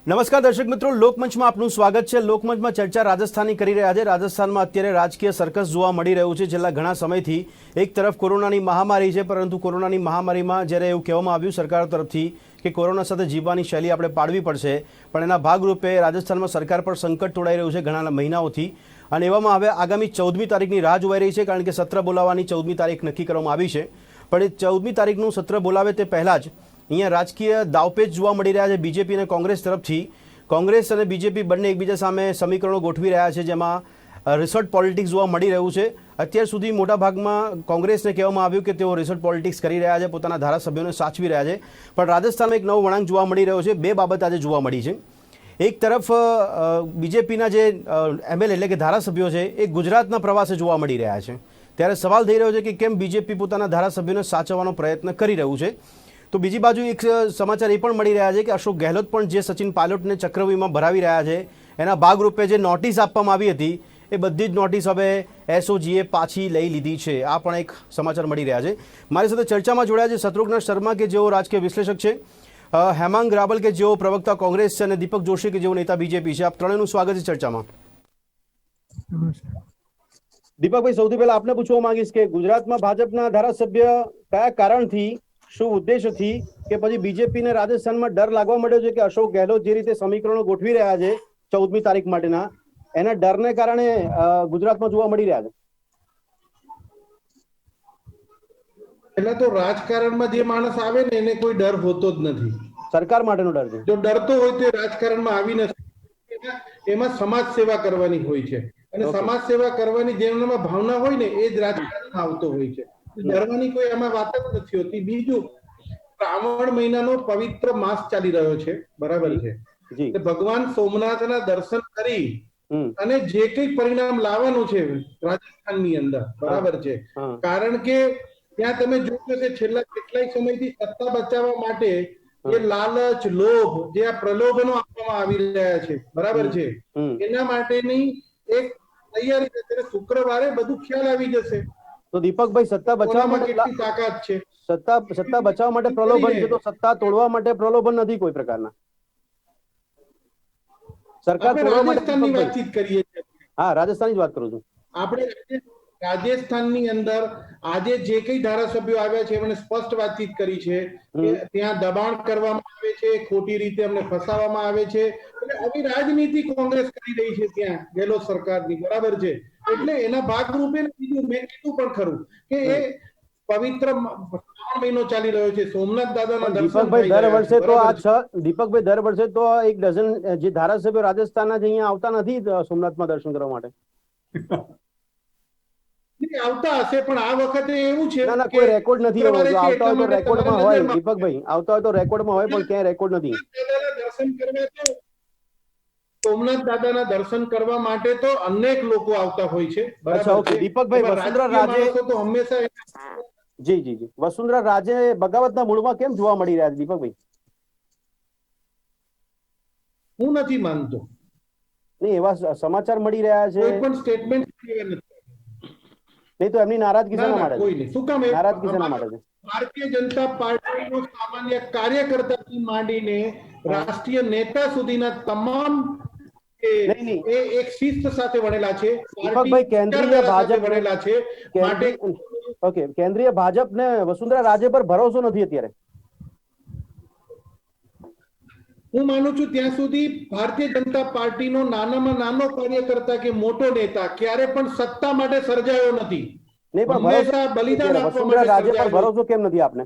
નમસ્કાર દર્શક મિત્રો, લોકમંચમાં આપનું સ્વાગત છે। લોકમંચમાં ચર્ચા રાજસ્થાનની કરી રહ્યા છે। રાજસ્થાનમાં અત્યારે રાજકીય સર્કસ જોવા મળી રહ્યું છે। છેલ્લા ઘણા સમયથી એક તરફ કોરોનાની મહામારી છે, પરંતુ કોરોનાની મહામારીમાં જ્યારે એવું કહેવામાં આવ્યું સરકાર તરફથી કે કોરોના સાથે જીવવાની શૈલી આપણે પાડવી પડશે, પણ એના ભાગરૂપે રાજસ્થાનમાં સરકાર પર સંકટ તોડાઈ રહ્યું છે ઘણા મહિનાઓથી। અને એવામાં હવે આગામી 14મી તારીખની રાહ જોવાઈ રહી છે, કારણ કે સત્ર બોલાવવાની 14મી તારીખ નક્કી કરવામાં આવી છે। પણ એ 14મી તારીખનું સત્ર બોલાવે તે પહેલાં જ અહીંયા રાજકીય દાવપેચ જોવા મળી રહ્યા છે બીજેપી અને કોંગ્રેસ તરફથી। કોંગ્રેસ અને બીજેપી બંને એકબીજા સામે સમીકરણો ગોઠવી રહ્યા છે, જેમાં રિસોર્ટ પોલિટિક્સ જોવા મળી રહ્યું છે। અત્યાર સુધી મોટાભાગમાં કોંગ્રેસને કહેવામાં આવ્યું કે તેઓ રિસોર્ટ પોલિટિક્સ કરી રહ્યા છે, પોતાના ધારાસભ્યોને સાચવી રહ્યા છે, પણ રાજસ્થાનમાં એક નવો વળાંક જોવા મળી રહ્યો છે। બે બાબત આજે જોવા મળી છે। એક તરફ બીજેપીના જે એમએલએ એટલે કે ધારાસભ્યો છે એ ગુજરાતના પ્રવાસે જોવા મળી રહ્યા છે, ત્યારે સવાલ થઈ રહ્યો છે કે કેમ બીજેપી પોતાના ધારાસભ્યોને સાચવવાનો પ્રયત્ન કરી રહ્યું છે। તો બીજી બાજુ એક સમાચાર એ પણ મળી રહ્યા છે કે અશોક ગેહલોત પણ જે સચિન પાયલોટને ચક્રવ્યૂહમાં ભરાવી રહ્યા છે, એના ભાગરૂપે જે નોટિસ આપવામાં આવી હતી એ બધી જ નોટિસ હવે એસઓજીએ પાછી લઈ લીધી છે। આ પણ એક સમાચાર મળી રહ્યા છે। મારી સાથે ચર્ચામાં જોડાયા છે શત્રુઘ્ન શર્મા કે જેઓ રાજકીય વિશ્લેષક છે, હેમાંગ રાવલ કે જેઓ પ્રવક્તા કોંગ્રેસ છે, અને દીપક જોશી કે જેઓ નેતા બીજેપી છે। આપ ત્રણેયનું સ્વાગત છે ચર્ચામાં। દીપકભાઈ, સૌથી પહેલા આપને પૂછવા માંગીશ કે ગુજરાતમાં ભાજપના ધારાસભ્ય કયા કારણથી, શું ઉદ્દેશથી, કે પછી બીજેપીને રાજસ્થાનમાં ડર લાગવા માંડ્યો છે કે અશોક ગેહલોત જે રીતે સમીકરણો ગોઠવી રહ્યા છે 14મી તારીખ માટેના, એના ડરને કારણે ગુજરાતમાં જોવા મળી રહ્યા છે? પહેલા તો રાજકારણમાં જે માણસ આવે ને એને કોઈ ડર હોતો જ નથી। સરકાર માટેનો ડર છે। જો ડરતો હોય તો રાજકારણમાં આવી નથી। એમાં સમાજ સેવા કરવાની હોય છે, અને સમાજ સેવા કરવાની જેનામાં ભાવના હોય ને એ જ રાજકારણમાં આવતો હોય છે। ડરવાની કોઈ આમાં વાત જ નથી હોતી। બીજું, શ્રાવણ મહિનાનો પવિત્ર માસ ચાલી રહ્યો છે, બરાબર છે? ભગવાન સોમનાથના દર્શન કરી અને જે કઈ પરિણામ લાવવાનું છે રાજસ્થાનની અંદર, બરાબર છે? કારણ કે ત્યાં તમે જોયું કે છેલ્લા કેટલાય સમયથી સત્તા બચાવવા માટે એ લાલચ, લોભ, જે આ પ્રલોભનો આપવામાં આવી રહ્યા છે, બરાબર છે, એના માટેની એક તૈયારી છે। શુક્રવારે બધું ખ્યાલ આવી જશે। તો દીપકભાઈ, સત્તા બચાવવા માટે કેટલી તાકાત છે? સત્તા બચાવવા માટે પ્રલોભન છે, તો સત્તા તોડવા માટે પ્રલોભન નથી કોઈ પ્રકારના? સરકાર તોડવા માટે રાજસ્થાનની વાતચીત કરીએ છીએ। હા, રાજસ્થાનની જ વાત કરું છું। આપણે રાજસ્થાનની અંદર આજે જે કઈ ધારાસભ્યો આવ્યા છે એમણે સ્પષ્ટ વાતચીત કરી છે કે ત્યાં દબાણ કરવામાં આવે છે, ખોટી રીતે અમને ફસાવવામાં આવે છે, એટલે આવી રાજનીતિ કોંગ્રેસ કરી રહી છે ત્યાં ગેહલોત સરકારની, બરાબર છે? એટલે એના ભાગરૂપે મેં કીધું પણ ખરું કે એ પવિત્ર મહિનો ચાલી રહ્યો છે, સોમનાથ દાદાના દર્શન થઈ રહ્યા છે। દીપકભાઈ, દર વર્ષે તો 1 ડઝન જે ધારાસભ્યો રાજસ્થાનના જ અહીંયા આવતા નથી સોમનાથમાં દર્શન કરવા માટે? આવતા હશે, પણ આ વખતે એવું છે ના, કોઈ રેકોર્ડ નથી એવો। જો આવતા હોય તો રેકોર્ડમાં હોય દીપકભાઈ, આવતા હોય તો રેકોર્ડમાં હોય, પણ ક્યાંય રેકોર્ડ નથી। દર્શન કરવા, સોમનાથ દાદાના દર્શન કરવા માટે તો અનેક લોકો આવતા હોય છે, બરાબર છે? દીપકભાઈ, વસુંધરા રાજે તો હંમેશા જી વસુંધરા રાજે બગાવતના મૂળમાં કેમ જોવા મળી રહ્યા છે દીપકભાઈ? હું નથી માનતો। નહીં, એવા સમાચાર મળી રહ્યા છે। કોઈ પણ સ્ટેટમેન્ટ નહીં તો એમની નારાજગી શેના માટે? કોઈ નહીં। શું કામ? નારાજગી શેના માટે છે? ભારતીય જનતા પાર્ટીનો સામાન્ય કાર્યકર્તાથી માંડીને રાષ્ટ્રીય નેતા સુધીના તમામ એક શિસ્ત સાથે વળેલા છે। દીપકભાઈ, કેન્દ્રીય ભાજપ વળેલા છે માટે કેન્દ્રીય ભાજપને વસુંધરા રાજે પર ભરોસો નથી અત્યારે? હું માનું છું ત્યાં સુધી ભારતીય જનતા પાર્ટીનો નાનામાં નાનો કાર્યકર્તા કે મોટો નેતા ક્યારે પણ સત્તા માટે સર્જાયો નથી। નહીં, પણ હંમેશા બલિદાન આપવા માટે રાજ્ય પર ભરોસો કેમ નથી આપને?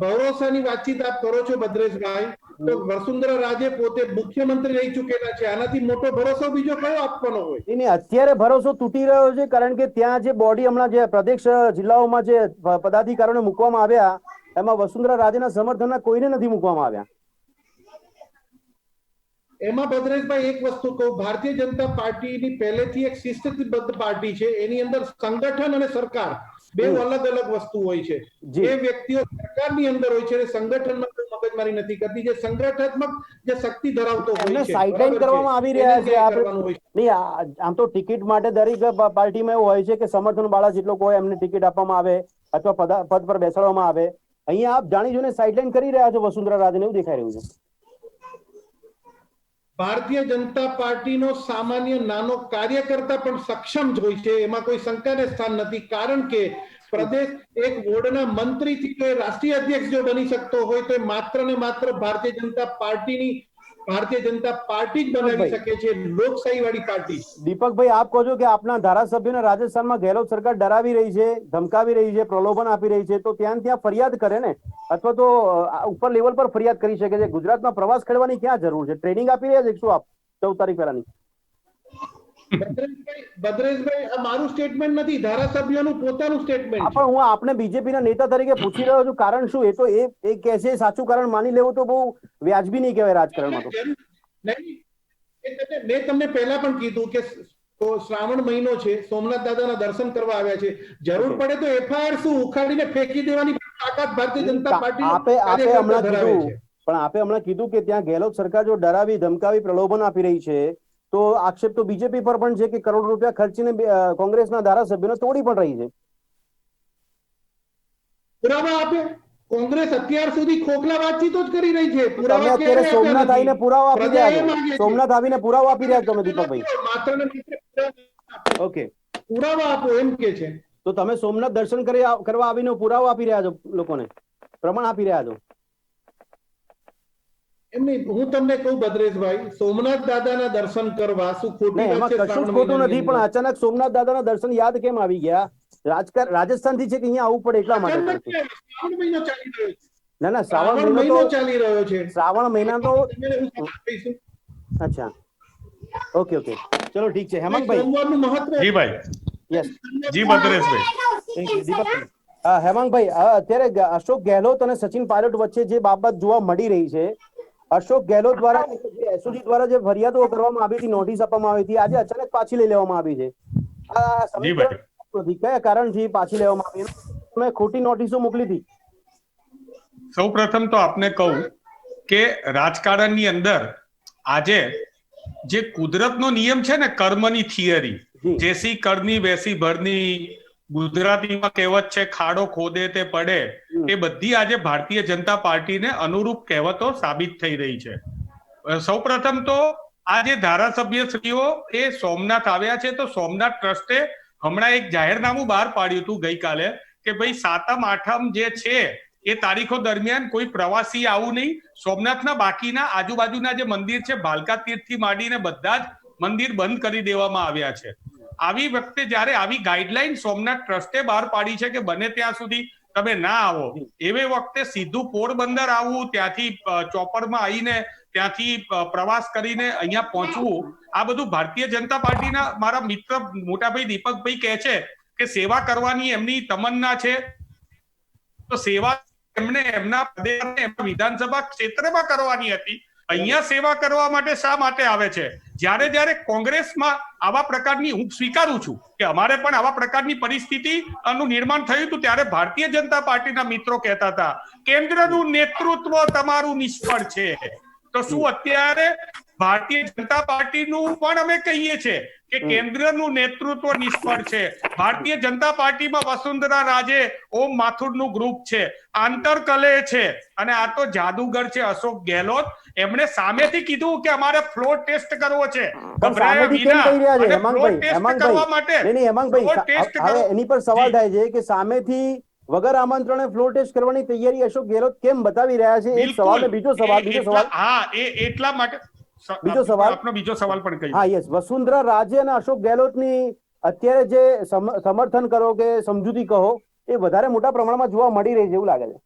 ભરોસાની વાતચીત આપ કરો છો ભદ્રેશભાઈ, તો વસુંધરા રાજે પોતે મુખ્યમંત્રી રહી ચૂકેલા છે, આનાથી મોટો ભરોસો બીજો કયો આપવાનો હોય? નહીં, અત્યારે ભરોસો તૂટી રહ્યો છે, કારણ કે ત્યાં જે બોડી હમણાં જે પ્રદેશ જિલ્લાઓમાં જે પદાધિકારીઓને મૂકવામાં આવ્યા એમાં વસુંધરા રાજેના સમર્થનના કોઈને નથી મૂકવામાં આવ્યા। એમાં ભદ્રેશભાઈ એક વસ્તુ કહું, ભારતીય જનતા પાર્ટીની પહેલેથી એક શિસ્તબદ્ધ પાર્ટી છે, એની અંદર સંગઠન અને સરકાર બે અલગ અલગ વસ્તુ હોય છે। જે વ્યક્તિઓ સરકારની અંદર હોય છે અને સંગઠનમાં કોઈ મગજમારી નથી કરતી, જે સંગઠનાત્મક જે શક્તિ ધરાવતો હોય છે, સાઇડલાઇન કરવામાં આવી રહ્યા છે। નહીં, આમ તો ટિકિટ માટે દરેક પાર્ટીમાં એવું હોય છે કે સમર્થન વાળા જેટલો કોઈ એમને ટિકિટ આપવામાં આવે અથવા પદ પર બેસાડવામાં આવે, અહીંયા આપ જાણી જોઈને સાઇડલાઇન કરી રહ્યા છો વસુંધરા રાજને, એવું દેખાઈ રહ્યું છે. ભારતીય જનતા પાર્ટીનો સામાન્ય નાનો કાર્યકર્તા પણ સક્ષમ જ હોય છે, એમાં કોઈ શંકાને સ્થાન નથી. કારણ કે પ્રદેશ એક વોર્ડના મંત્રીથી જો રાષ્ટ્રીય અધ્યક્ષ જો બની શકતો હોય તો માત્ર ને માત્ર ભારતીય જનતા પાર્ટી જ બનાવી શકે છે, લોકશાહી વાળી પાર્ટી. દીપકભાઈ, આપ કહો છો કે આપના ધારાસભ્યોને રાજસ્થાનમાં ગેહલોત સરકાર ડરાવી રહી છે, ધમકાવી રહી છે, પ્રલોભન આપી રહી છે, તો ત્યાં ફરિયાદ કરે ને, અથવા તો ઉપર લેવલ પર ફરિયાદ કરી શકે છે. ગુજરાતમાં પ્રવાસ કરવાની ક્યાં જરૂર છે? ટ્રેનિંગ આપી રહ્યા છે શું આપ 14 તારીખ પહેલાની? ભદ્રેશભાઈ, આ મારું સ્ટેટમેન્ટ નથી, ધારાસભ્યોનું પોતાનું સ્ટેટમેન્ટ છે. પણ હું આપને બીજેપીના નેતા તરીકે પૂછી રહ્યો છું, કારણ શું? એ તો એ કહે છે, સાચું કારણ માની લેવું તો બહુ વ્યાજબી નહીં કહેવાય રાજકારણમાં. તો મેં તમને પહેલા પણ કીધું કે શ્રાવણ મહિનો છે, સોમનાથ દાદાના દર્શન કરવા આવ્યા છે, જરૂર પડે તો એફઆઈઆર શું ઉખાડીને ફેંકી દેવાની તાકાત ભારતીય જનતા પાર્ટી આપે હમણાં કીધું કે ત્યાં ગેહલોત સરકાર જો ડરાવી, ધમકાવી, પ્રલોભન આપી રહી છે, તો આક્ષેપ તો બીજેપી પર પણ છે કે કરોડ રૂપિયા ખર્ચીને કોંગ્રેસના ધારાસભ્યોને તોડી પણ રહી છે. પુરાવા આપે. કોંગ્રેસ અત્યાર સુધી ખોખલા વાતચીતો જ કરી રહી છે. તમે અત્યારે સોમનાથ આવીને પુરાવા આપી રહ્યા છો. સોમનાથ આવીને પુરાવા આપી રહ્યા છો તમે, દીપકભાઈ. માત્ર ને માત્ર ઓકે, પુરાવા આપો એમ કે છે. તો તમે સોમનાથ દર્શન કરવા આવીને પુરાવા આપી રહ્યા છો, લોકોને પ્રમાણ આપી રહ્યા છો. એમ નહીં, હું તમને કહું ભદ્રેશભાઈ, સોમનાથ દાદાના દર્શન કરવા શું ખોટી વાત છે? કશું જ ખોટું નથી, પણ અચાનક સોમનાથ દાદાના દર્શન યાદ કેમ આવી ગયા? રાજસ્થાન થી છે કે અહીંયા આવવું પડે એટલા માટે. શ્રાવણ મહિનો ચાલી રહ્યો છે. ના, શ્રાવણ મહિનો ચાલી રહ્યો છે. શ્રાવણ મહિના તો અચ્છા, ઓકે, ચલો ઠીક છે. હેમાંગભાઈ, સોમવારનું મહત્વ. જી ભાઈ. યસ, જી ભદ્રેશભાઈ. હેમાંગભાઈ, અત્યારે અશોક ગેહલોત અને સચિન પાયલોટ વચ્ચે જે બાબત જોવા મળી રહી છે, અશોક ગેહલોત દ્વારા એસઓજી દ્વારા જે ફરિયાદો કરવામાં આવી હતી, નોટિસ આપવામાં આવી હતી, આજે અચાનક પાછી લઈ લેવામાં આવી છે. કયા કારણથી પાછી લેવામાં આવી? તમે ખોટી નોટિસો મોકલી હતી. સૌ પ્રથમ તો આપને કહું કે રાજકારણની અંદર આજે જે કુદરતનો નિયમ છે ને, કર્મની થિયરી, જેસી કરની વેસી ભરની, ગુજરાતીમાં કહેવત છે ખાડો ખોદે તે પડે, એ બધી આજે ભારતીય જનતા પાર્ટીને અનુરૂપ કહેવતો સાબિત થઈ રહી છે. સૌ પ્રથમ તો આ જે ધારાસભ્યશ્રીઓ એ સોમનાથ આવ્યા છે, તો સોમનાથ ટ્રસ્ટે હમણાં એક જાહેરનામું બહાર પાડ્યું હતું ગઈકાલે કે ભાઈ 7મ 8મ જે છે એ તારીખો દરમિયાન કોઈ પ્રવાસી આવું નહીં. સોમનાથના બાકીના આજુબાજુના જે મંદિર છે, ભાલકા તીર્થથી માંડીને બધા જ મંદિર બંધ કરી દેવામાં આવ્યા છે. આવી વખતે જ્યારે આવી ગાઈડલાઈન સોમનાથ ટ્રસ્ટે બહાર પાડી છે કે બને ત્યાં સુધી તમે ના આવો, એવે વખતે સીધું પોરબંદર આવવું, ત્યાંથી ચોપરમાં આવીને ત્યાંથી પ્રવાસ કરીને અહીંયા પહોંચવું, આ બધું ભારતીય જનતા પાર્ટીના મારા મિત્ર મોટાભાઈ દીપકભાઈ કહે છે કે સેવા કરવાની એમની તમન્ના છે, તો સેવા એમને એમના વિધાનસભા ક્ષેત્રમાં કરવાની હતી. અહીંયા સેવા કરવા માટે શા માટે આવે છે? જ્યારે કોંગ્રેસમાં આવા પ્રકારની, હું સ્વીકારું છું કે અમારે પણ આવા પ્રકારની પરિસ્થિતિનું નિર્માણ થયું હતું, ત્યારે ભારતીય જનતા પાર્ટીના મિત્રો કહેતા હતા કેન્દ્રનું નેતૃત્વ તમારું નિષ્ફળ છે. તો શું અત્યારે ભારતીય જનતા પાર્ટીનું પણ અમે કહીએ છીએ કે કેન્દ્રનું નેતૃત્વ નિષ્ફળ છે? ભારતીય જનતા પાર્ટીમાં વસુંધરા રાજે, ઓમ માથુરનું ગ્રુપ છે, આંતરકલે છે, અને આ તો જાદુગર છે અશોક ગેહલોત. એમણે સામેથી કીધું કે અમારે ફ્લોર ટેસ્ટ કરવો છે. એની પર સવાલ થાય છે કે સામેથી વગર આમંત્રણે ફ્લોર ટેસ્ટ કરવાની તૈયારી અશોક ગેહલોત કેમ બતાવી રહ્યા છે? એક સવાલ. બીજો સવાલ, હા, એટલા માટે બીજો સવાલ, આપનો બીજો સવાલ પણ કહી. હા, યસ, વસુંધરા રાજે અને અશોક ગેહલોતની અત્યારે જે સમર્થન કરો કે સમજૂતી કહો, એ વધારે મોટા પ્રમાણમાં જોવા મળી રહી છે એવું લાગે છે.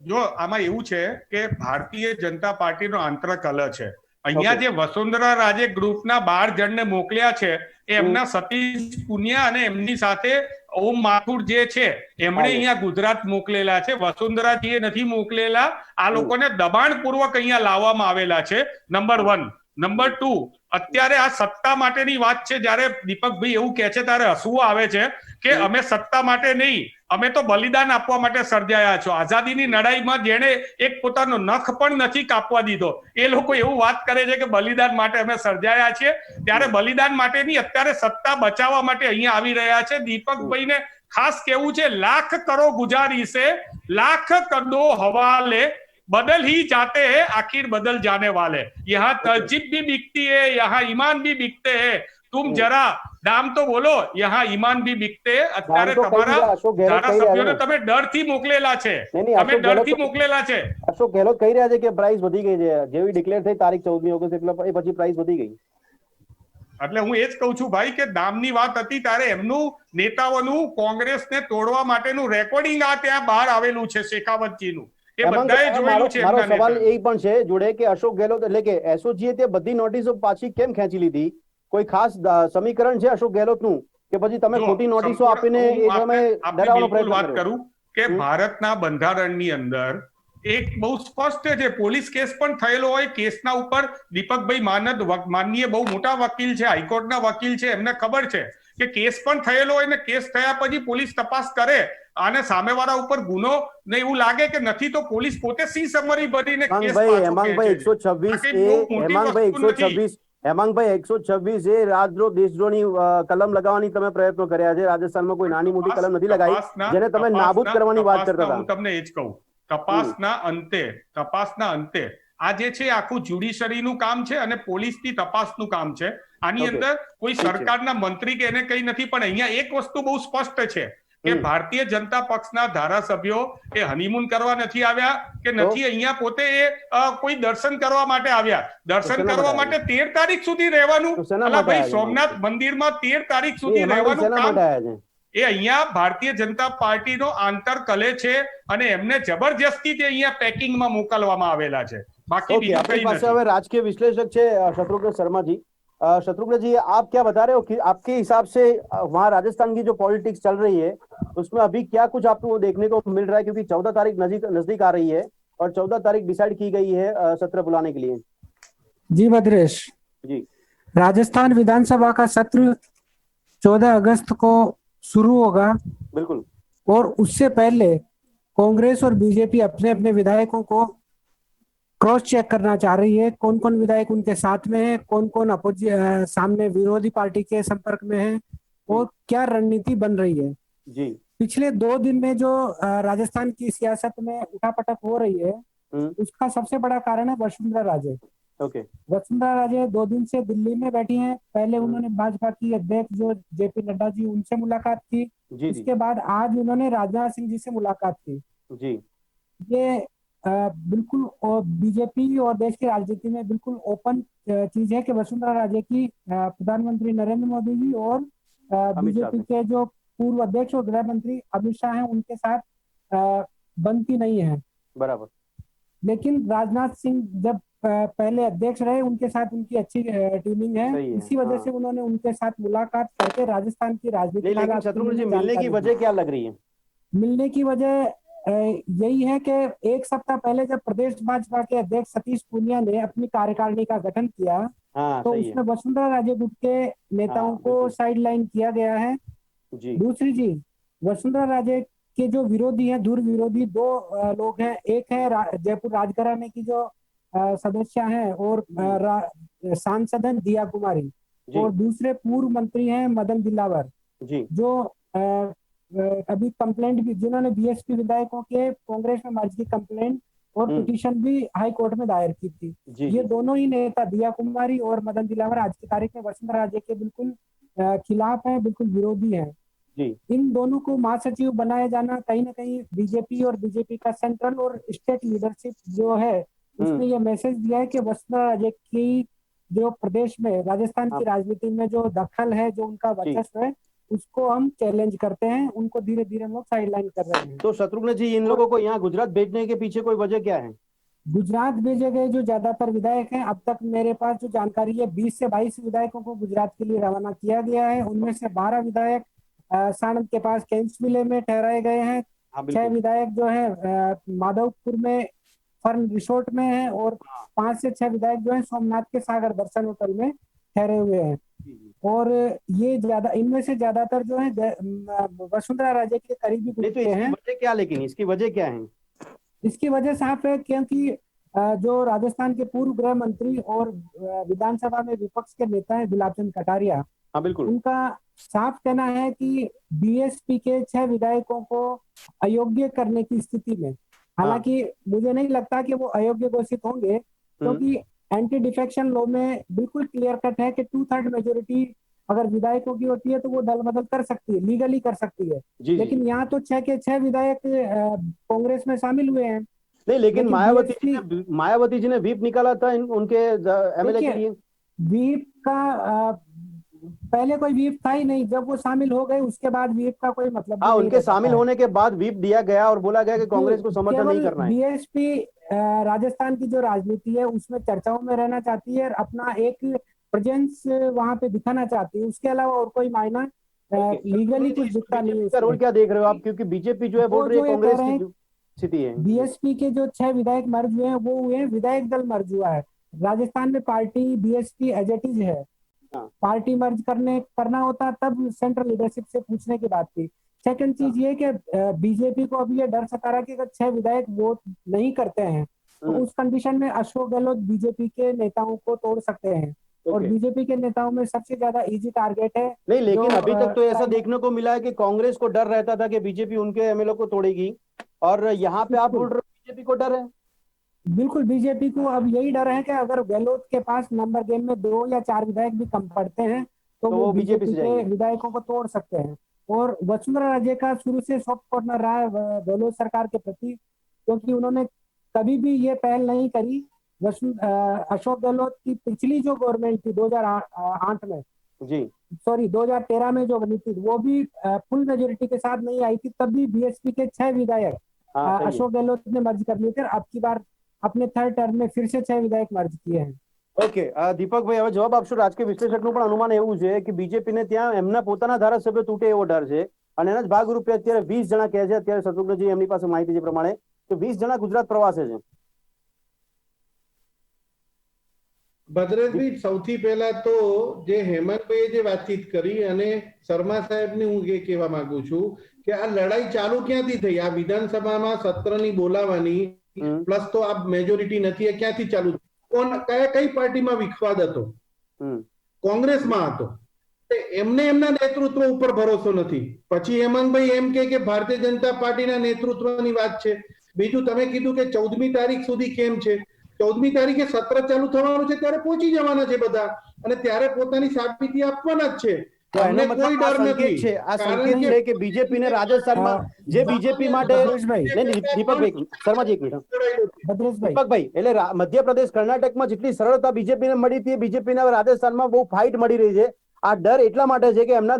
જો આમાં એવું છે કે ભારતીય જનતા પાર્ટીનો આંતરકલહ છે. અહીંયા જે વસુંધરા રાજે ગ્રુપના 12 જણને મોકલ્યા છે, એ એમના સતીશ પુનિયા અને એમની સાથે ઓમ માથુર જે છે એમણે અહીંયા ગુજરાત મોકલેલા છે. વસુંધરાજીએ નથી મોકલેલા. આ લોકોને દબાણપૂર્વક અહીંયા લાવવામાં આવેલા છે. નંબર 1. નંબર 2, અત્યારે આ સત્તા માટેની વાત છે. જ્યારે દીપકભાઈ એવું કહે છે ત્યારે હસવું આવે છે કે અમે સત્તા માટે નહીં, અમે તો બલિદાન આપવા માટે સર્જાયા છો. આઝાદીની લડાઈમાં જેણે એક પોતાનો નખ પણ નથી કાપવા દીધો, એ લોકો એવું વાત કરે છે કે બલિદાન માટે અમે સર્જાયા છીએ. ત્યારે બલિદાન માટેની અત્યારે સત્તા બચાવવા માટે અહીંયા આવી રહ્યા છે. દીપકભાઈને ખાસ કેવું છે, લાખ કરો ગુજારિશે, લાખ કર દો હવાલે, बदल ही जाते हैं आखिर बदल जाने वाले, यहाँ तहजीब भी बिकती है, यहाँ ईमान भी बिकते हैं, तुम जरा दाम तो बोलो, यहाँ ईमान भी बिकते हैं। અત્યારે તમારા ધારાસભ્યોને તમે ડરથી મોકલેલા છે, તમે ડરથી મોકલેલા છે। અશોક ગેહલોત કહી રહ્યા છે કે પ્રાઇસ વધી ગઈ છે, જેવી ડિક્લેર થઈ તારીખ 14મી ઓગસ્ટ એટલે એ પછી પ્રાઇસ વધી ગઈ। એટલે હું એ જ કહું છું ભાઈ કે દામની વાત હતી ત્યારે એમનું નેતાઓનું કોંગ્રેસને તોડવા માટેનું રેકોર્ડિંગ આ ત્યાં બહાર આવેલું છે શેખાવતજીનું, એ બધાએ જોયેલું છે। મારો સવાલ એ પણ છે જોડે કે અશોક ગેહલોત એટલે કે એસઓજીએ તે બધી નોટિસો પાછી કેમ ખેંચી લીધી? કોઈ ખાસ સમીકરણ છે અશોક ગેહલોતનું કે પછી તમે ખોટી નોટિસો આપીને એ સમયે ડરાવવાનો પ્રયત્ન વાત કરું કે ભારતના બંધારણની અંદર એક બહુ સ્પષ્ટ છે, પોલીસ કેસ પણ થયેલો હોય, કેસના ઉપર દીપકભાઈ માનદ માનનીય બહુ મોટા વકીલ છે, હાઈકોર્ટના વકીલ છે, એમને ખબર છે કે કેસ પણ થયેલો હોય ને કેસ થયા પછી પોલીસ તપાસ કરે અને સામેવાળા ઉપર ગુનો ને એવું લાગે કે નથી તો પોલીસ પોતે સી સમરી ભરીને કેસ હેમાંગભાઈ 126 એ રાજદ્રોહ દેશદ્રોહની કલમ લગાવવાની તમે પ્રયત્નો કર્યા છે। રાજસ્થાનમાં કોઈ નાની મોટી કલમ નથી લગાવી જેને તમે નાબૂદ કરવાની વાત કરતા હતા। હું તમને એ જ કહું, તપાસના અંતે આ જે છે આખું જ્યુડિશરીનું કામ છે અને પોલીસની તપાસનું કામ છે। આની અંદર કોઈ સરકારના મંત્રી કે એને કઈ નથી, પણ અહીંયા એક વસ્તુ બહુ સ્પષ્ટ છે કે ભારતીય જનતા પક્ષના ધારાસભ્યો એ હનીમૂન કરવા નથી આવ્યા કે નથી અહીંયા પોતે એ કોઈ દર્શન કરવા માટે આવ્યા। દર્શન કરવા માટે 13 તારીખ સુધી રહેવાનું, ભાઈ સોમનાથ મંદિરમાં 13 તારીખ સુધી રહેવાનું કામ એ અહીંયા ભારતીય જનતા પાર્ટીનો આંતર કલે છે અને એમને જબરજસ્તી અહીંયા પેકિંગમાં મોકલવામાં આવેલા છે। બાકી બીજું કંઈ નથી। હવે રાજકીય વિશ્લેષક છે शत्रुघ्न शर्मा जी। शत्रुघ्न जी, आप क्या बता रहे हो कि आपके हिसाब से वहाँ राजस्थान की जो पॉलिटिक्स चल रही है उसमें अभी क्या कुछ आपको देखने को मिल रहा है? क्योंकि 14 तारीख नजदीक आ रही है और 14 तारीख डिसाइड की गई है सत्र बुलाने के लिए। जी भद्रेश जी, राजस्थान विधानसभा का सत्र 14 अगस्त को शुरू होगा। बिल्कुल। और उससे पहले कांग्रेस और बीजेपी अपने अपने विधायकों को क्रॉस चेक करना चाह रही है, कौन कौन विधायक उनके साथ में है, कौन कौन सामने विरोधी पार्टी के संपर्क में है और क्या रणनीति बन रही है। जी, पिछले 2 दिन में जो राजस्थान की सियासत में उठापटक हो रही है उसका सबसे बड़ा कारण है वसुंधरा राजे। ओके। वसुंधरा राजे 2 दिन से दिल्ली में बैठी हैं। पहले उन्होंने भाजपा की अध्यक्ष जो जेपी नड्डा जी उनसे मुलाकात की, इसके बाद आज उन्होंने राजनाथ सिंह जी से मुलाकात की। जी, ये बिल्कुल बीजेपी और देश की राजनीति में बिल्कुल ओपन चीज है कि वसुंधरा राजे की प्रधानमंत्री नरेंद्र मोदी जी और बीजेपी के जो पूर्व अध्यक्ष और गृह मंत्री अमित शाह हैं उनके साथ बनती नहीं है। बराबर। लेकिन राजनाथ सिंह जब पहले अध्यक्ष रहे उनके साथ उनकी अच्छी टीमिंग है, इसी वजह से उन्होंने उनके साथ मुलाकात करके राजस्थान की राजनीति। लेकिन शत्रुघ्न जी, मिलने की वजह क्या लग रही है? मिलने की वजह यही है कि 1 सप्ताह पहले जब प्रदेश भाजपा के अध्यक्ष सतीश पूनिया ने अपनी कार्यकारिणी का गठन किया तो उसमें वसुंधरा राजे गुट के नेताओं को साइडलाइन किया गया है। दूसरी चीज, वसुंधरा राजे के जो विरोधी हैं, दूर विरोधी 2 लोग हैं। एक है जयपुर राजघराने की जो सदस्य हैं और सांसद हैं दिया कुमारी, और दूसरे पूर्व मंत्री हैं मदन दिलावर जो अभी कंप्लेंट भी, जिन्होंने बीएसपी विधायकों के कांग्रेस में मर्ज की कंप्लेंट और पिटीशन भी हाई कोर्ट में दायर की थी। ये दोनों ही नेता दिया कुमारी और मदन दिलावर आज की तारीख में वसुंधरा राजे के बिल्कुल खिलाफ है, बिल्कुल विरोधी है। इन दोनों को महासचिव बनाया जाना कहीं ना कहीं बीजेपी और बीजेपी का सेंट्रल और स्टेट लीडरशिप जो है उसने ये मैसेज दिया है कि वसुंधरा राजे की जो प्रदेश में राजस्थान की राजनीति में जो दखल है, जो उनका वर्चस्व है, उसको हम चैलेंज करते हैं। उनको धीरे धीरे हम लोग साइडलाइन कर रहे हैं। तो शत्रुघ्न जी, इन लोगों को यहाँ गुजरात भेजने के पीछे कोई वजह क्या है? गुजरात भेजे गए जो ज्यादातर विधायक हैं, अब तक मेरे पास जो जानकारी है 20 से 22 विधायकों को गुजरात के लिए रवाना किया गया है। उनमें से 12 विधायक साणंद के पास कैंसविले में ठहराए गए हैं। 6 विधायक जो है माधवपुर में फर्न रिसोर्ट में है और 5 से 6 विधायक जो है सोमनाथ के सागर दर्शन होटल में ठहरे हुए हैं। और ये इनमें से ज्यादातर जो है वसुंधरा राजे के करीबी गुट के हैं। वजह क्या, लेकिन इसकी वजह क्या है? इसकी वजह साफ है क्योंकि जो राजस्थान के पूर्व गृह मंत्री और विधानसभा में विपक्ष के नेता हैं गुलाब चंद कटारिया, हाँ बिल्कुल। उनका साफ कहना है कि बीएसपी के 6 विधायकों को अयोग्य करने की स्थिति में, हालांकि मुझे नहीं लगता कि वो अयोग्य घोषित होंगे, क्योंकि एंटी डिफेक्शन लॉ में बिल्कुल क्लियर कट है कि 2/3 मेजोरिटी अगर विधायकों की होती है तो वो दल बदल कर सकती है, लीगली कर सकती है। लेकिन यहाँ तो 6 के 6 विधायक कांग्रेस में शामिल हुए हैं। नहीं, लेकिन मायावती जी ने व्हीप निकाला था उनके एमएलए के लिए। व्हीप का पहले कोई व्हीप था ही नहीं, जब वो शामिल हो गए उसके बाद व्हीप का कोई मतलब हाँ, नहीं उनके शामिल होने के बाद व्हीप दिया गया और बोला गया कि कांग्रेस को समर्थन नहीं करना है। बीएसपी राजस्थान की जो राजनीति है उसमें चर्चाओं में रहना चाहती है, अपना एक प्रेजेंस वहां पे दिखाना चाहती है, उसके अलावा और कोई मायना लीगली कुछ दिखता नहीं है। रोल क्या देख रहे हो आप, क्योंकि बीजेपी जो है बोल रही है कांग्रेस की स्थिति है। बीएसपी के जो 6 विधायक मर्ज हुए हैं वो हुए हैं, विधायक दल मर्ज हुआ है। राजस्थान में party BSP as it is है। पार्टी मर्ज करना होता तब सेंट्रल लीडरशिप से पूछने की बात थी। सेकंड चीज ये कि बीजेपी को अभी ये डर सता रहा कि अगर 6 विधायक वोट नहीं करते हैं तो उस कंडीशन में अशोक गहलोत बीजेपी के नेताओं को तोड़ सकते हैं। और बीजेपी के नेताओं में सबसे ज्यादा इजी टारगेट है। नहीं, लेकिन अभी तक तो ऐसा देखने को मिला है कि कांग्रेस को डर रहता था कि बीजेपी उनके एमएलए को तोड़ेगी, और यहाँ पे आप बोल रहे हो बीजेपी को डर है। बिल्कुल, बीजेपी को अब यही डर है कि अगर गहलोत के पास नंबर गेम में 2 या 4 विधायक भी कम पड़ते हैं तो वो बीजेपी के विधायकों को तोड़ सकते हैं। और वसुंधरा राजे का शुरू से सॉफ्ट कॉर्नर रहा है गहलोत सरकार के प्रति, क्योंकि उन्होंने कभी भी ये पहल नहीं करी। अशोक गहलोत की पिछली जो गवर्नमेंट थी 2008 में, जी सॉरी 2013 में जो बनी थी, वो भी फुल मेजोरिटी के साथ नहीं आई थी, तब भी बीएसपी के 6 विधायक अशोक गहलोत ने मर्ज कर लिए थे। अब की बार अपने थर्ड टर्म में फिर से 6 विधायक मर्ज किए हैं। ઓકે, દીપકભાઈ, હવે જવાબ આપશો. રાજકીય વિશ્લેષકનું પણ અનુમાન એવું છે કે બીજેપીને ત્યાં એમના પોતાના ધારાસભ્યો તૂટે એવો ડર છે, અને એના જ ભાગરૂપે અત્યારે 20 જણા કહે છે, અત્યારે શત્રુઘ્નજી એમની પાસે માહિતી છે પ્રમાણે કે 20 જણા ગુજરાત પ્રવાસે છે. ભદ્રેશભાઈ, સૌથી પહેલા તો જે હેમંતભાઈએ જે વાતચીત કરી અને શર્મા સાહેબને હું એ કહેવા માંગુ છું કે આ લડાઈ ચાલુ ક્યાંથી થઈ? આ વિધાનસભામાં સત્રની બોલાવાની પ્લસ તો આ મેજોરિટી નથી, એ ક્યાંથી ચાલુ? કઈ પાર્ટીમાં વિખવાદ હતો? કોંગ્રેસમાં હતો. એમને એમના નેતૃત્વ ઉપર ભરોસો નથી. પછી હેમંતભાઈ એમ કે ભારતીય જનતા પાર્ટીના નેતૃત્વની વાત છે. બીજું તમે કીધું કે 14મી તારીખ સુધી કેમ છે? 14મી તારીખે સત્ર ચાલુ થવાનું છે, ત્યારે પહોંચી જવાના છે બધા, અને ત્યારે પોતાની સાબિતી આપવાના જ છે. એનો મતલબ આ સંકેત છે, આ સંકેત છે કે બીજેપી ને રાજસ્થાનમાં જે બીજેપી માટે દીપકભાઈ શર્માજી એક મિનિટ, દીપકભાઈ, એટલે મધ્યપ્રદેશ કર્ણાટકમાં જેટલી સરળતા બીજેપી ને મળી હતી, બીજેપી ને રાજસ્થાનમાં બહુ ફાઇટ મળી રહી છે. આ ડર એટલા માટે છે કે એમના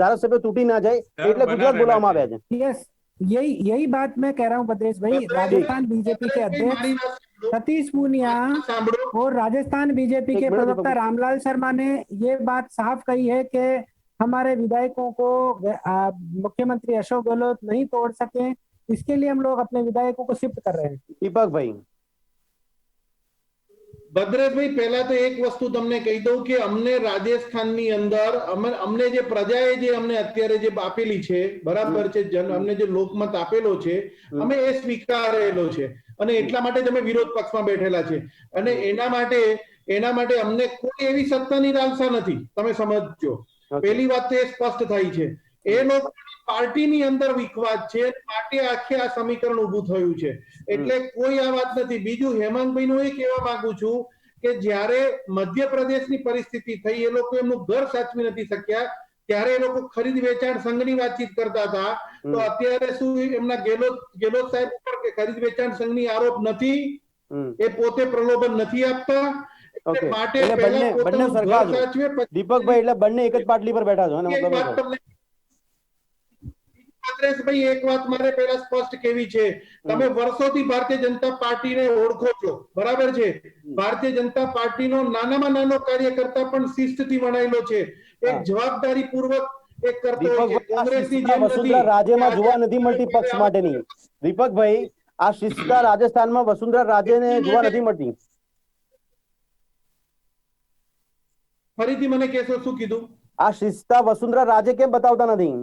ધારાસભ્ય તૂટી ના જાય એટલે ગુજરાત બોલાવવામાં આવ્યા છે. यस, यही बात मैं कह रहा हूँ भद्रेश भाई। राजस्थान बीजेपी के अध्यक्ष सतीश पूनिया और राजस्थान बीजेपी के प्रवक्ता रामलाल शर्मा ने ये बात साफ कही है कि हमारे विधायकों को मुख्यमंत्री अशोक गहलोत नहीं तोड़ सके, इसके लिए हम लोग अपने विधायकों को शिफ्ट कर रहे हैं। दीपक भाई, ભદ્રેશભાઈ, પહેલા તો એક વસ્તુ તમને કહી દઉં કે અમને રાજસ્થાનની અંદર અમને જે પ્રજાએ જે અમને અત્યારે જે આપેલી છે, બરાબર છે, અમને જે લોકમત આપેલો છે, અમે એ સ્વીકારેલો છે, અને એટલા માટે જ અમે વિરોધ પક્ષમાં બેઠેલા છે. અને એના માટે અમને કોઈ એવી સત્તાની લાલસા નથી, તમે સમજજો. પહેલી વાત તો એ સ્પષ્ટ થઈ છે. એ લોકો પાર્ટીની અંદર વિખવાદ છે, માટે આખે આ સમીકરણ ઉભું થયું છે, એટલે કોઈ આ વાત નથી. બીજું, હેમંતભાઈ નું એ કહેવા માંગુ છું કે જ્યારે મધ્યપ્રદેશની પરિસ્થિતિ થઈ, એ લોકો એમનું ઘર સાચવી નથી શક્યા, ત્યારે એ લોકો ખરીદ વેચાણ સંઘની વાતચીત કરતા હતા. તો અત્યારે શું એમના ગેહલોત સાહેબ ઉપર કે ખરીદ વેચાણ સંઘની આરોપ નથી? એ પોતે પ્રલોભન નથી આપતા? માટે બંને સરકાર દીપકભાઈ, એટલે બંને એક જ પાટલી પર બેઠા છો. ભદ્રેશભાઈ, એક વાત મારે પહેલા સ્પષ્ટ કેવી છે. તમે વર્ષોથી ભારતીય જનતા પાર્ટીને ઓળખો છો, બરાબર છે. ભારતીય જનતા પાર્ટીનો નાનામાં નાનો કાર્યકર્તા પણ શિસ્તથી વણાયેલો છે, એક જવાબદારી પૂર્વક એક કરતો હોય છે. કોંગ્રેસની જેમ વસુંધરા રાજ્યમાં જોવા નથી મળતી પક્ષ માટેની. દીપકભાઈ, આ શિસ્તતા રાજસ્થાનમાં વસુંધરા રાજ્યને જોવા નથી મળતી. ફરીથી મને કહેશો, શું કીધું? આ શિસ્તતા વસુંધરા રાજે કેમ બતાવતા નથી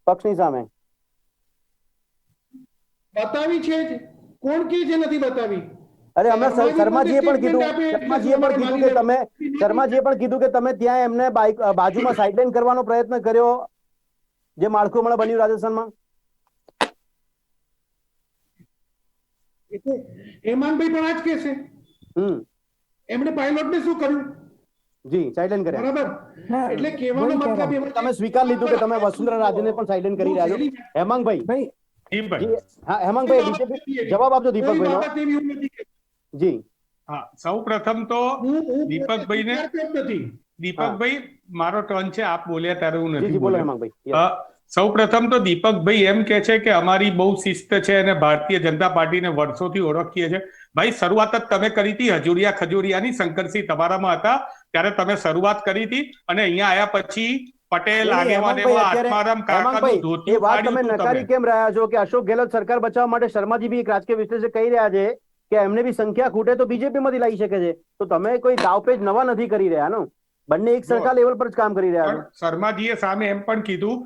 પક્ષની સામે? બતાવી છે જ. કોણ કે છે નથી બતાવી? અરે હમણાં શર્માજીએ પણ કીધું કે તમે ત્યાં એમને બાજુમાં સાઇડલાઇન કરવાનો પ્રયત્ન કર્યો, જે માળખું હમણાં બન્યું રાજસ્થાનમાં. હેમાંગભાઈ પણ આજ કે છે, એમણે પાયલોટ ને શું કર્યું? જી, સાઇડલાઇન કર્યા. બરાબર. એટલે કહેવાનો મતલબ તમે સ્વીકાર લીધું કે તમે વસુંધરા રાજેને પણ સાઇડલાઇન કરી રહ્યા છો. હેમાંગભાઈ, હા હેમાંગભાઈ, બીજેપી જવાબ આપજો દીપકભાઈ. જી હા, સૌ પ્રથમ તો દીપકભાઈ મારો ટર્ન છે, આપ બોલ્યા ત્યારે હું નથી બોલ્યો. સૌ પ્રથમ તો દીપકભાઈ એમ કે છે કે અમારી બહુ શિસ્ત છે અને ભારતીય જનતા પાર્ટીને વર્ષોથી ઓળખીએ છે. ભાઈ, શરૂઆત જ તમે કરી હતી હજુરિયા ખજુરિયાની, શંકરસિંહ તમારામાં હતા ત્યારે તમે શરૂઆત કરી હતી, અને અહીંયા આયા પછી પટેલ આગેવાન એવા આત્મારામ કાકાનું ધોતિયું તમે નકારી કેમ રહ્યા છો કે અશોક ગેહલોત સરકાર બચાવવા માટે શર્માજી બી એક રાજકીય વિશ્લેષક કહી રહ્યા છે કે એમને બી સંખ્યા ખૂટે તો બીજેપી માંથી લાવી શકે છે, તો તમે કોઈ દાવપેચ નવા નથી કરી રહ્યા ને, બંને એક સરખા લેવલ પર જ કામ કરી રહ્યા છો. શર્માજીએ સામે એમ પણ કીધું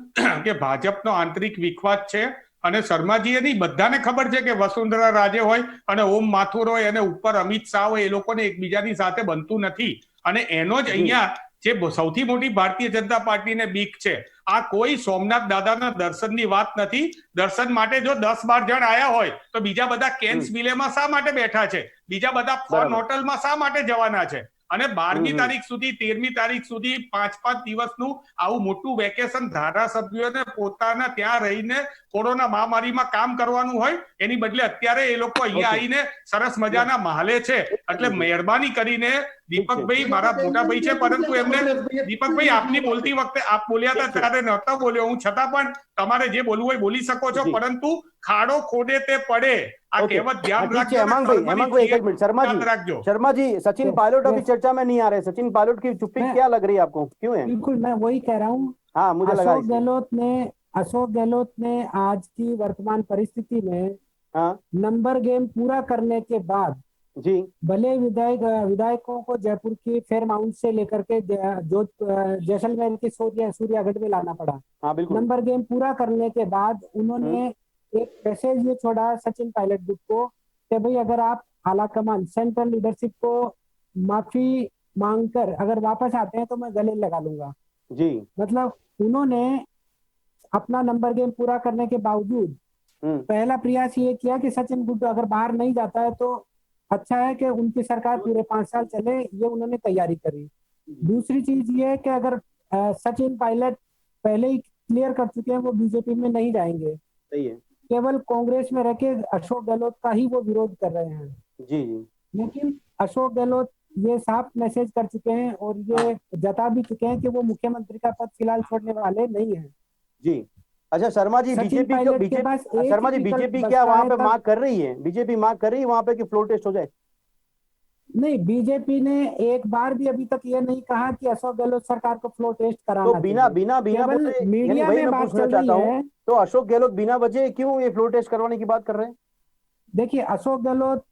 કે ભાજપનો આંતરિક વિખવાદ છે, અને શર્માજીએ નહીં, બધાને ખબર છે કે વસુંધરા રાજે હોય અને ઓમ માથુર હોય અને ઉપર અમિત શાહ હોય, એ લોકોને એકબીજાની સાથે બનતું નથી, અને એનો જ અહીંયા જે સૌથી મોટી ભારતીય જનતા પાર્ટીને બીક છે. આ કોઈ સોમનાથ દાદાના દર્શનની વાત નથી. દર્શન માટે જો 10-12 જણ આયા હોય તો બીજા બધા કેન્સ વિલેમાં શા માટે બેઠા છે? બીજા બધા ફોન હોટલમાં શા માટે જવાના છે? અને 12મી તારીખ સુધી 13મી તારીખ સુધી 5-5 દિવસનું આવું મોટું વેકેશન ધારાસભ્યોને પોતાના ત્યાં રહીને કોરોના મહામારીમાં કામ કરવાનું હોય, એની બદલે અત્યારે એ લોકો અહીંયા આવીને સરસ મજાના મહાલે છે. એટલે મહેરબાની કરીને દીપકભાઈ મારા મોટા ભાઈ છે, પરંતુ એમને દીપકભાઈ આપની બોલતી વખતે આપ બોલ્યા હતા ત્યારે નહોતો બોલ્યો હું, છતાં પણ તમારે જે બોલવું હોય બોલી શકો છો, પરંતુ ખાડો ખોદે તે પડે આ કહેવત ધ્યાન રાખજો. हेमंग एक मिनट, शर्मा जी सचिन पायलट अभी चर्चा में नहीं आ रहे. सचिन पायलट की चुप्पी क्या लग रही है आपको, क्यों है? बिल्कुल, मैं वही कह रहा हूँ. हाँ, मुझे लगा अशोक गहलोत ने आज की वर्तमान परिस्थिति में नंबर गेम पूरा करने के बाद जी भले विधायकों को जयपुर की फेयरमाउंट से लेकर के जो जैसलमेर की सूर्यागढ़ में लाना पड़ा. हाँ, बिल्कुल. नंबर गेम पूरा करने के बाद उन्होंने एक मैसेज ये छोड़ा सचिन पायलट ग्रुप को कि भाई अगर आप आलाकमान सेंट्रल लीडरशिप को माफी मांगकर अगर वापस आते हैं तो मैं गले लगा लूंगा. जी, मतलब उन्होंने अपना नंबर गेम पूरा करने के बावजूद पहला प्रयास ये किया कि सचिन गुड्डू अगर बाहर नहीं जाता है तो अच्छा है कि उनकी सरकार पूरे 5 साल चले, ये उन्होंने तैयारी करी. दूसरी चीज ये है कि अगर सचिन पायलट पहले ही क्लियर कर चुके हैं वो बीजेपी में नहीं जाएंगे, सही है, केवल कांग्रेस में रह के अशोक गहलोत का ही वो विरोध कर रहे हैं. जी, लेकिन अशोक गहलोत ये साफ मैसेज कर चुके हैं और ये जता भी चुके हैं कि वो मुख्यमंत्री का पद फिलहाल छोड़ने वाले नहीं है. जी. अच्छा शर्मा जी, बीजेपी क्या वहाँ पे मांग कर रही है? बीजेपी मांग कर रही है वहाँ पे कि फ्लोर टेस्ट हो जाए? नहीं, बीजेपी ने एक बार भी अभी तक ये नहीं कहा कि अशोक गहलोत सरकार को फ्लो टेस्ट कराना. तो बिना मीडिया में बात चल रही है, तो अशोक गहलोत बिना वजह क्यों ये फ्लो टेस्ट करवाने की बात कर रहे हैं? देखिए, अशोक गहलोत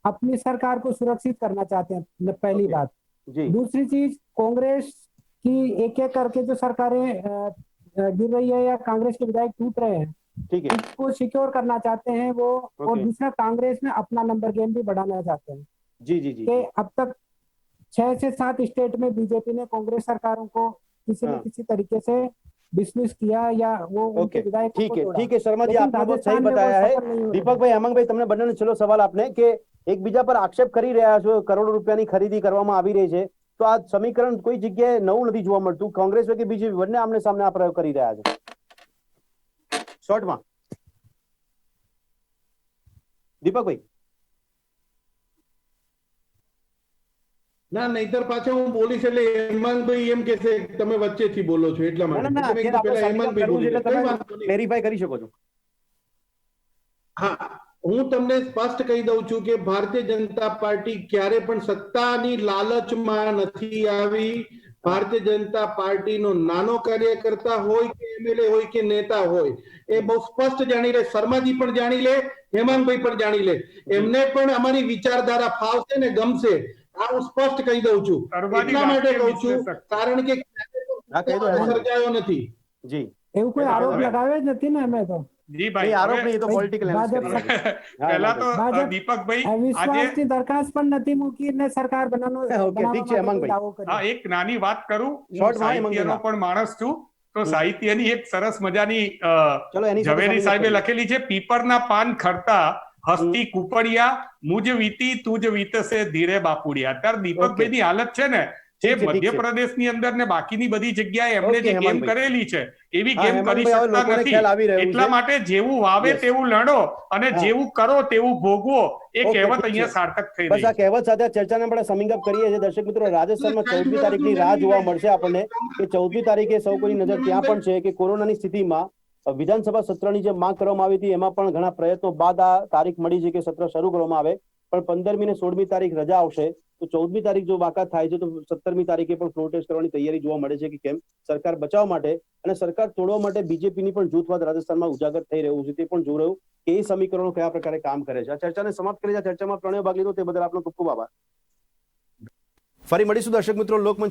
अपनी सरकार को सुरक्षित करना चाहते हैं, पहली बात. दूसरी चीज, कांग्रेस की एक एक करके जो सरकारें गिर रही है या कांग्रेस के विधायक टूट रहे हैं, ठीक है, इसको सिक्योर करना चाहते हैं वो. और दूसरा, कांग्रेस में अपना नंबर गेम भी बढ़ाना चाहते हैं. जी. कि अब तक 6 से 7 स्टेट में बीजेपी ने कांग्रेस सरकारों को किसी न किसी तरीके से डिसमिस किया या वो उनके विधायक. ठीक है शर्मा जी, आपने बहुत सही बताया है. दीपक भाई, હેમાંગ ભાઈ, તમને બંનેને છેલ્લો સવાલ આપને કે એકબીજા પર આક્ષેપ કરી રહ્યા છો, કરોડો રૂપિયાની ખરીદી કરવામાં આવી રહી છે, તો આ સમીકરણ કોઈ જગ્યાએ નવું નથી જોવા મળતું. કોંગ્રેસ કે બીજેપી બંને આમને સામને આ પ્રયોગ કરી રહ્યા છે. શોર્ટમાં દીપક ભાઈ. ના, નહીતર પાછા હું બોલીશ એટલે હેમાંગભાઈ એમ કહેશે તમે વચ્ચેથી બોલો છો એટલા માટે. ક્લેરિફાઈ કરી શકો છો. હા, હું તમને સ્પષ્ટ કહી દઉં છું કે ભારતીય જનતા પાર્ટી ક્યારે પણ સત્તાની લાલચમાં નથી આવી. ભારતીય જનતા પાર્ટીનો નાનો કાર્યકર્તા હોય કે એમએલએ હોય કે નેતા હોય, એ બહુ સ્પષ્ટ જાણી લે. શર્માજી પણ જાણી લે, હેમાંગભાઈ પણ જાણી લે. એમને પણ અમારી વિચારધારા ફાવશે ને ગમશે. આ હું સ્પષ્ટ કહી દઉં છું. એટલા માટે કહું છું કારણ કે સર્જાયો નથી. જી, એવું કોઈ આરોપ લગાવ્યો જ નથી ને અમે તો. જી ભાઈ, નહીં, આરોપ હવે નહીં, એ તો પોલિટિકલ પહેલા તો ભાજપ- દીપકભાઈ આજે અવિશ્વાસની દરખાસ્ત પણ નથી મૂકી ને સરકાર બનાવવાનો ઓકે, ઠીક છે, બનાવવા માટે હેમાંગભાઈ. દાવો કર્યો. હા એક નાની વાત કરું, હું શોર્ટમાં, સાહિત્યનો હેમાંગભાઈ. પણ માણસ છું, તો સાહિત્યની એક સરસ મજાની ચલો એની સાથે ઝવેરી સમજૂત સાહેબે કરીએ. લખેલી છે, પીપરના પાન ખરતા હસ્તી કુપડિયા મુજ વીતી તુજ વીતશે ધીરે બાપુડિયા. અત્યારે દીપકભાઈ ની હાલત છે ને, જે ઠીક છે, ઠીક છે. મધ્યપ્રદેશની અંદર ને બાકીની બધી જગ્યાએ એમણે ઓકે, જે ગેમ હેમાંગભાઈ. કરેલી છે એવી હા, ગેમ કરી હેમાંગભાઈ, હવે શકતા લોકોને ખ્યાલ આવી નથી. રહ્યું એટલા છે. માટે જેવું વાવે Yes. તેવું લડો અને હા. જેવું કરો તેવું ભોગવો, એ ઓકે, કહેવત ઠીક અહીંયા છે. સાર્થક થઈ બસ રહી આ છે. કહેવત સાથે આ ચર્ચાને આપણે સમિંગ અપ કરીએ છીએ. દર્શક મિત્રો, રાજસ્થાનમાં 14મી તારીખની રાહ જોવા મળશે આપણને કે 14મી તારીખે સૌ કોઈની નજર ત્યાં પણ છે કે કોરોનાની સ્થિતિમાં વિધાનસભા સત્રની જે માંગ કરવામાં આવી હતી એમાં પણ ઘણા પ્રયત્નો બાદ આ તારીખ મળી છે કે સત્ર શરૂ કરવામાં આવે, પણ 15મી ને 16મી તારીખ રજા આવશે, તો 14મી તારીખ જો બાકાત થાય છે તો 17મી તારીખે પણ ફ્લોર ટેસ્ટ કરવાની તૈયારી જોવા મળે છે કે કેમ સરકાર બચાવવા માટે અને સરકાર તોડવા માટે બીજેપીની પણ જૂથવાદ રાજસ્થાનમાં ઉજાગર થઈ રહ્યું છે. તે પણ જોઈ રહ્યું કે એ સમીકરણો કયા પ્રકારે કામ કરે છે. આ ચર્ચાને સમાપ્ત કરી, આ ચર્ચામાં ત્રણેય ભાગ લીધો તે બદલ આપનો ખૂબ ખૂબ આભાર. ફરી મળીશું દર્શક મિત્રો લોકમંચ